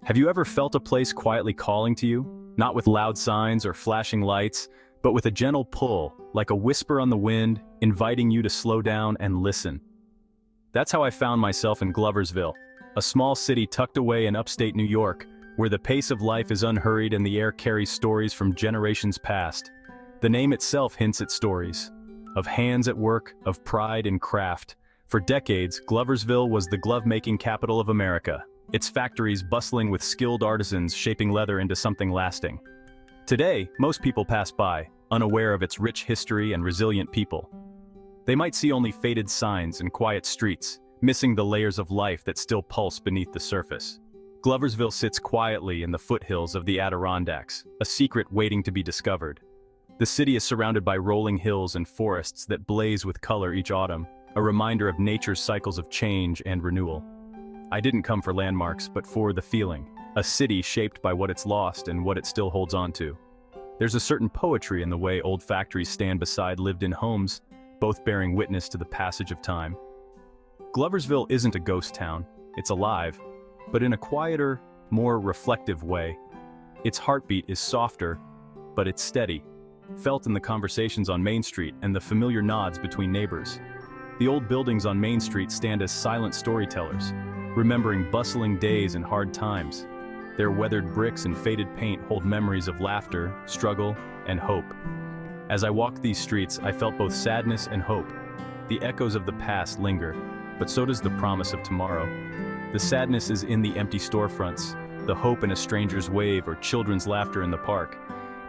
Have you ever felt a place quietly calling to you? Not with loud signs or flashing lights, but with a gentle pull, like a whisper on the wind, inviting you to slow down and listen. That's how I found myself in Gloversville, a small city tucked away in upstate New York, where the pace of life is unhurried and the air carries stories from generations past. The name itself hints at stories, of hands at work, of pride and craft. For decades, Gloversville was the glove-making capital of America, its factories bustling with skilled artisans shaping leather into something lasting. Today, most people pass by, unaware of its rich history and resilient people. They might see only faded signs and quiet streets, missing the layers of life that still pulse beneath the surface. Gloversville sits quietly in the foothills of the Adirondacks, a secret waiting to be discovered. The city is surrounded by rolling hills and forests that blaze with color each autumn, a reminder of nature's cycles of change and renewal. I didn't come for landmarks, but for the feeling, a city shaped by what it's lost and what it still holds on to. There's a certain poetry in the way old factories stand beside lived-in homes, both bearing witness to the passage of time. Gloversville isn't a ghost town, it's alive, but in a quieter, more reflective way. Its heartbeat is softer, but it's steady, felt in the conversations on Main Street and the familiar nods between neighbors. The old buildings on Main Street stand as silent storytellers, remembering bustling days and hard times. Their weathered bricks and faded paint hold memories of laughter, struggle, and hope. As I walked these streets, I felt both sadness and hope. The echoes of the past linger, but so does the promise of tomorrow. The sadness is in the empty storefronts, the hope in a stranger's wave or children's laughter in the park.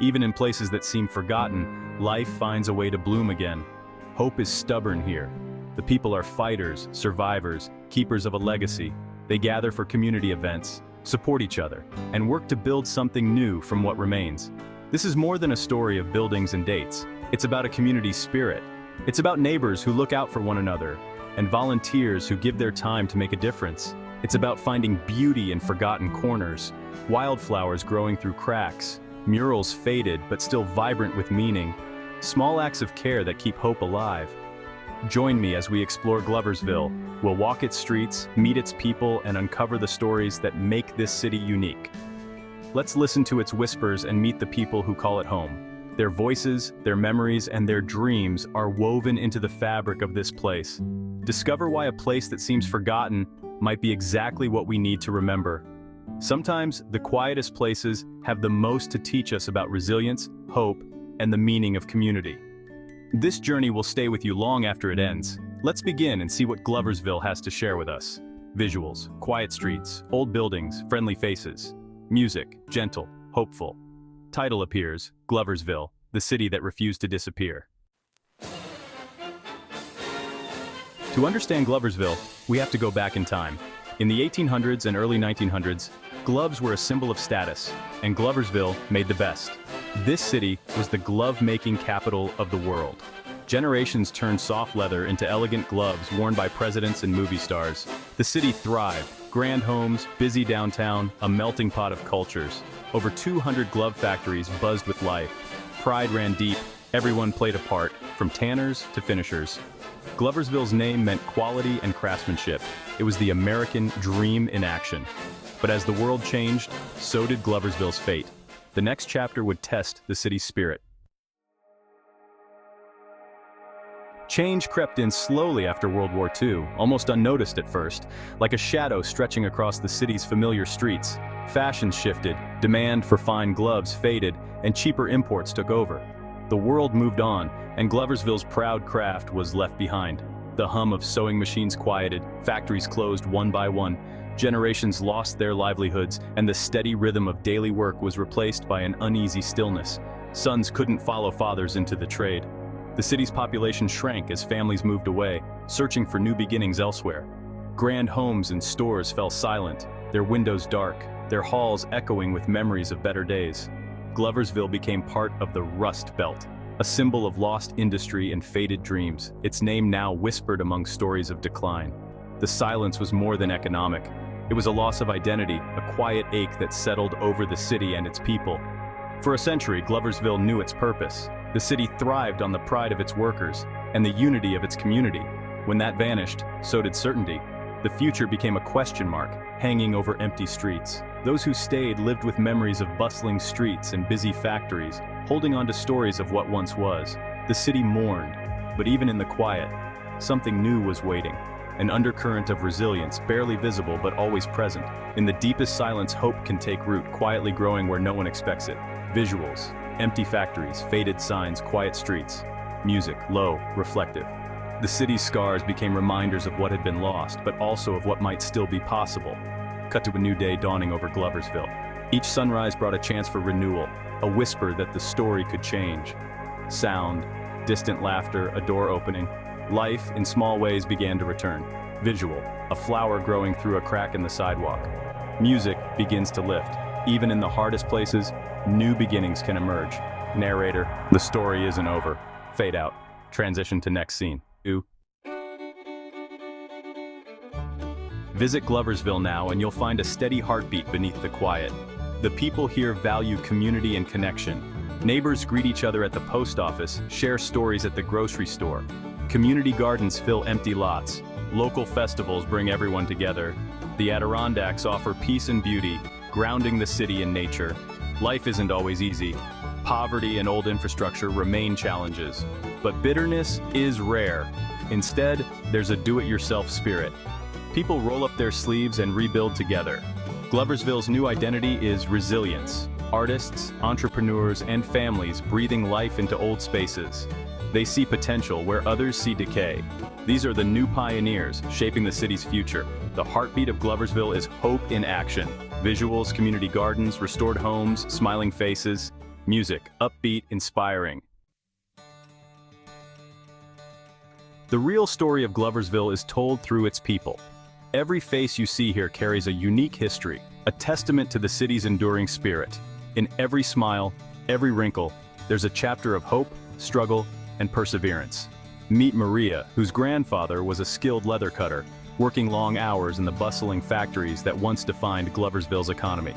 Even in places that seem forgotten, life finds a way to bloom again. Hope is stubborn here. The people are fighters, survivors, keepers of a legacy. They gather for community events, support each other, and work to build something new from what remains. This is more than a story of buildings and dates. It's about a community spirit. It's about neighbors who look out for one another, and volunteers who give their time to make a difference. It's about finding beauty in forgotten corners, wildflowers growing through cracks, murals faded but still vibrant with meaning, small acts of care that keep hope alive. Join me as we explore Gloversville. We'll walk its streets, meet its people, and uncover the stories that make this city unique. Let's listen to its whispers and meet the people who call it home. Their voices, their memories, and their dreams are woven into the fabric of this place. Discover why a place that seems forgotten might be exactly what we need to remember. Sometimes, the quietest places have the most to teach us about resilience, hope, and the meaning of community. This journey will stay with you long after it ends. Let's begin and see what Gloversville has to share with us. Visuals, quiet streets, old buildings, friendly faces. Music, gentle, hopeful. Title appears, Gloversville, the city that refused to disappear. To understand Gloversville, we have to go back in time. In the 1800s and early 1900s, gloves were a symbol of status, and Gloversville made the best. This city was the glove-making capital of the world. Generations turned soft leather into elegant gloves worn by presidents and movie stars. The city thrived. Grand homes, busy downtown, a melting pot of cultures. Over 200 glove factories buzzed with life. Pride ran deep. Everyone played a part, from tanners to finishers. Gloversville's name meant quality and craftsmanship. It was the American dream in action. But as the world changed, so did Gloversville's fate. The next chapter would test the city's spirit. Change crept in slowly after World War II, almost unnoticed at first, like a shadow stretching across the city's familiar streets. Fashion shifted, demand for fine gloves faded, and cheaper imports took over. The world moved on, and Gloversville's proud craft was left behind. The hum of sewing machines quieted, factories closed one by one, generations lost their livelihoods, and the steady rhythm of daily work was replaced by an uneasy stillness. Sons couldn't follow fathers into the trade. The city's population shrank as families moved away, searching for new beginnings elsewhere. Grand homes and stores fell silent, their windows dark, their halls echoing with memories of better days. Gloversville became part of the Rust Belt, a symbol of lost industry and faded dreams, its name now whispered among stories of decline. The silence was more than economic. It was a loss of identity, a quiet ache that settled over the city and its people. For a century, Gloversville knew its purpose. The city thrived on the pride of its workers and the unity of its community. When that vanished, so did certainty. The future became a question mark, hanging over empty streets. Those who stayed lived with memories of bustling streets and busy factories, holding on to stories of what once was. The city mourned, but even in the quiet, something new was waiting. An undercurrent of resilience, barely visible but always present. In the deepest silence, hope can take root, quietly growing where no one expects it. Visuals, empty factories, faded signs, quiet streets. Music, low, reflective. The city's scars became reminders of what had been lost, but also of what might still be possible. Cut to a new day dawning over Gloversville. Each sunrise brought a chance for renewal, a whisper that the story could change. Sound, distant laughter, a door opening. Life, in small ways, began to return. Visual, a flower growing through a crack in the sidewalk. Music begins to lift. Even in the hardest places, new beginnings can emerge. Narrator, the story isn't over. Fade out. Transition to next scene. Visit Gloversville now and you'll find a steady heartbeat beneath the quiet. The people here value community and connection. Neighbors greet each other at the post office, share stories at the grocery store. Community gardens fill empty lots. Local festivals bring everyone together. The Adirondacks offer peace and beauty, grounding the city in nature. Life isn't always easy. Poverty and old infrastructure remain challenges. But bitterness is rare. Instead, there's a do-it-yourself spirit. People roll up their sleeves and rebuild together. Gloversville's new identity is resilience. Artists, entrepreneurs, and families breathing life into old spaces. They see potential where others see decay. These are the new pioneers shaping the city's future. The heartbeat of Gloversville is hope in action. Visuals, community gardens, restored homes, smiling faces. Music, upbeat, inspiring. The real story of Gloversville is told through its people. Every face you see here carries a unique history, a testament to the city's enduring spirit. In every smile, every wrinkle, there's a chapter of hope, struggle, and perseverance. Meet Maria, whose grandfather was a skilled leather cutter, working long hours in the bustling factories that once defined Gloversville's economy.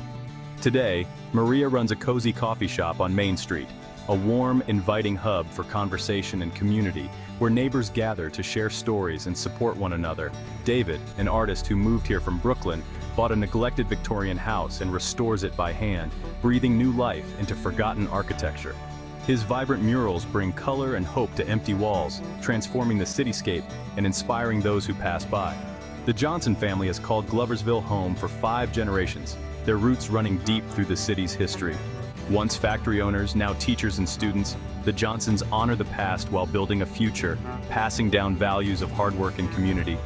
Today, Maria runs a cozy coffee shop on Main Street, a warm, inviting hub for conversation and community, where neighbors gather to share stories and support one another. David, an artist who moved here from Brooklyn, bought a neglected Victorian house and restores it by hand, breathing new life into forgotten architecture. His vibrant murals bring color and hope to empty walls, transforming the cityscape and inspiring those who pass by. The Johnson family has called Gloversville home for 5 generations, their roots running deep through the city's history. Once factory owners, now teachers and students, the Johnsons honor the past while building a future, passing down values of hard work and community.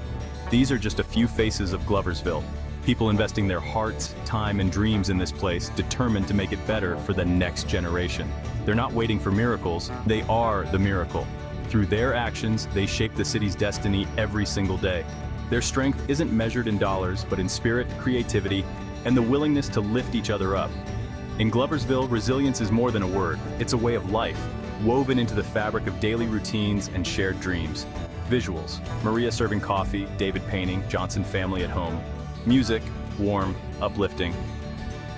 These are just a few faces of Gloversville, people investing their hearts, time, and dreams in this place, determined to make it better for the next generation. They're not waiting for miracles, they are the miracle. Through their actions, they shape the city's destiny every single day. Their strength isn't measured in dollars, but in spirit, creativity, and the willingness to lift each other up. In Gloversville, resilience is more than a word, it's a way of life, woven into the fabric of daily routines and shared dreams. Visuals, Maria serving coffee, David painting, Johnson family at home. Music, warm, uplifting.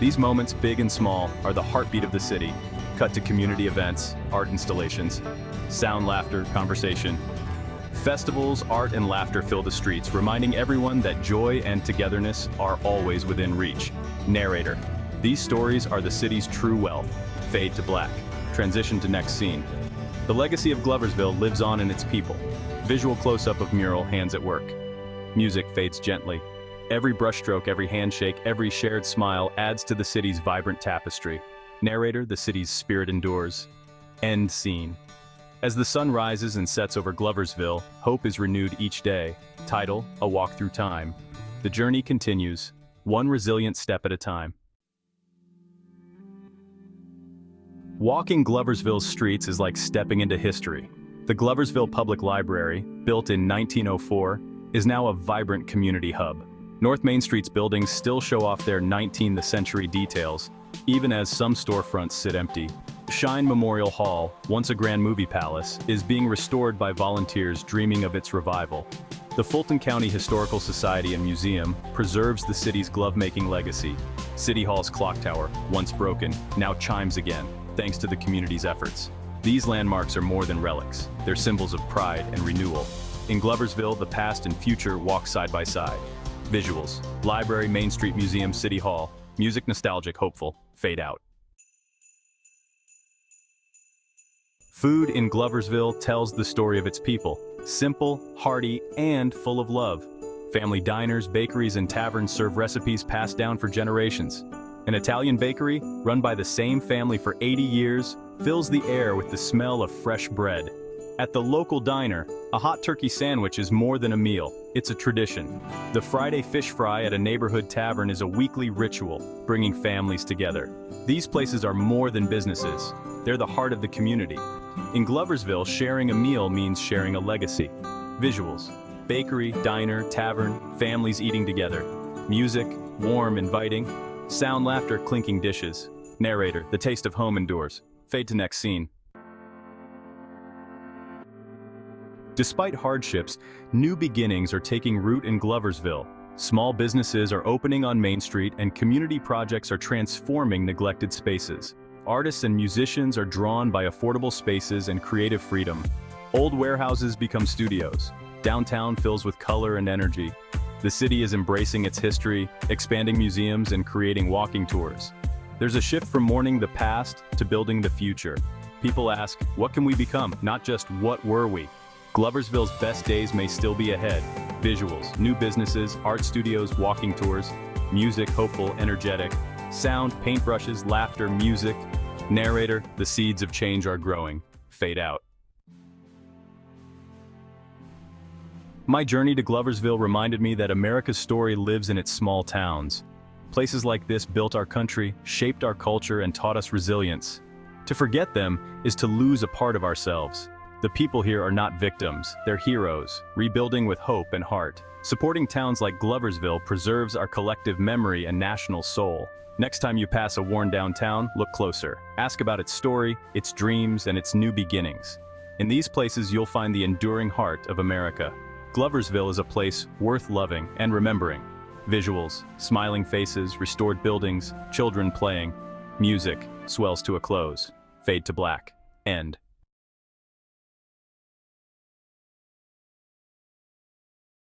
These moments, big and small, are the heartbeat of the city. Cut to community events, art installations, sound, laughter, conversation. Festivals, art, and laughter fill the streets, reminding everyone that joy and togetherness are always within reach. Narrator, these stories are the city's true wealth. Fade to black. Transition to next scene. The legacy of Gloversville lives on in its people. Visual close-up of mural, hands at work. Music fades gently. Every brushstroke, every handshake, every shared smile adds to the city's vibrant tapestry. Narrator, the city's spirit endures. End scene. As the sun rises and sets over Gloversville, hope is renewed each day. Title, A Walk Through Time. The journey continues, one resilient step at a time. Walking Gloversville's streets is like stepping into history. The Gloversville Public Library, built in 1904, is now a vibrant community hub. North Main Street's buildings still show off their 19th century details, even as some storefronts sit empty. Shine Memorial Hall, once a grand movie palace, is being restored by volunteers dreaming of its revival. The Fulton County Historical Society and Museum preserves the city's glove-making legacy. City Hall's clock tower, once broken, now chimes again, thanks to the community's efforts. These landmarks are more than relics. They're symbols of pride and renewal. In Gloversville, the past and future walk side by side. Visuals, Library, Main Street Museum, City Hall. Music nostalgic, hopeful, fade out. Food in Gloversville tells the story of its people. Simple, hearty, and full of love. Family diners, bakeries, and taverns serve recipes passed down for generations. An Italian bakery, run by the same family for 80 years, fills the air with the smell of fresh bread. At the local diner, a hot turkey sandwich is more than a meal, it's a tradition. The Friday fish fry at a neighborhood tavern is a weekly ritual, bringing families together. These places are more than businesses, they're the heart of the community. In Gloversville, sharing a meal means sharing a legacy. Visuals: bakery, diner, tavern, families eating together. Music, warm, inviting. Sound, laughter, clinking dishes. Narrator: the taste of home endures. Fade to next scene. Despite hardships, new beginnings are taking root in Gloversville. Small businesses are opening on Main Street and community projects are transforming neglected spaces. Artists and musicians are drawn by affordable spaces and creative freedom. Old warehouses become studios. Downtown fills with color and energy. The city is embracing its history, expanding museums and creating walking tours. There's a shift from mourning the past to building the future. People ask, what can we become? Not just what were we? Gloversville's best days may still be ahead. Visuals, new businesses, art studios, walking tours. Music, hopeful, energetic. Sound, paintbrushes, laughter, music. Narrator: the seeds of change are growing. Fade out. My journey to Gloversville reminded me that America's story lives in its small towns. Places like this built our country, shaped our culture, and taught us resilience. To forget them is to lose a part of ourselves. The people here are not victims, they're heroes, rebuilding with hope and heart. Supporting towns like Gloversville preserves our collective memory and national soul. Next time you pass a worn-down town, look closer. Ask about its story, its dreams, and its new beginnings. In these places you'll find the enduring heart of America. Gloversville is a place worth loving and remembering. Visuals, smiling faces, restored buildings, children playing. Music swells to a close. Fade to black. End.